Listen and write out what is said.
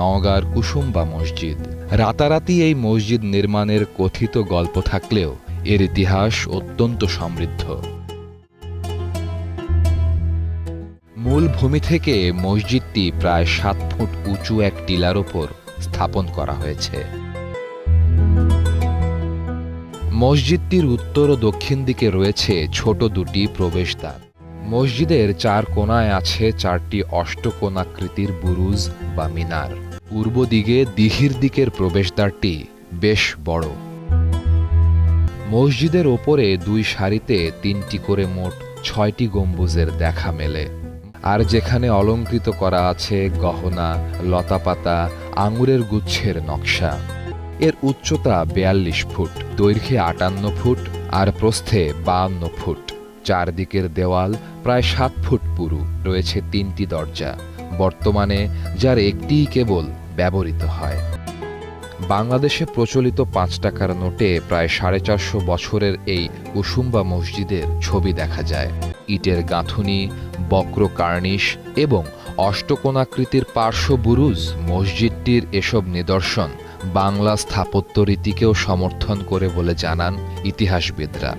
নওগাঁর কুসুম্বা মসজিদ। রাতারাতি এই মসজিদ নির্মাণের কথিত গল্প থাকলেও এর ইতিহাস অত্যন্ত সমৃদ্ধ। মূল ভূমি থেকে মসজিদটি প্রায় ৭ ফুট উঁচু এক টিলার ওপর স্থাপন করা হয়েছে। মসজিদটির উত্তর ও দক্ষিণ দিকে রয়েছে ছোট দুটি প্রবেশদ্বার। মসজিদের ৪ কোণায় আছে ৪টি অষ্টকোণাকৃতির বুরুজ বা মিনার। পূর্ব দিকে দিঘির দিকের প্রবেশদ্বারটি বেশ বড়। মসজিদের ওপরে ২ সারিতে ৩টি করে মোট ৬টি গম্বুজের দেখা মেলে। আর যেখানে অলঙ্কৃত করা আছে গহনা, লতাপাতা, আঙুরের গুচ্ছের নকশা। এর উচ্চতা ৪২ ফুট, দৈর্ঘ্যে ৫৮ ফুট আর প্রস্থে ৫২ ফুট। চারদিকের দেওয়াল প্রায় ৭ ফুট পুরু। রয়েছে ৩টি দরজা, বর্তমানে যার একটিই কেবল ব্যবহৃত হয়। বাংলাদেশে প্রচলিত ৫ টাকার নোটে প্রায় ৪৫০ বছরের এই কুসুম্বা মসজিদের ছবি দেখা যায়। ইটের গাঁথুনি, বক্র কার্নিশ এবং অষ্টকোণাকৃতির পার্শ্ব বুরুজ। মসজিদটির এসব নিদর্শন বাংলা স্থাপত্য রীতিকেও সমর্থন করে বলে জানান ইতিহাসবিদরা।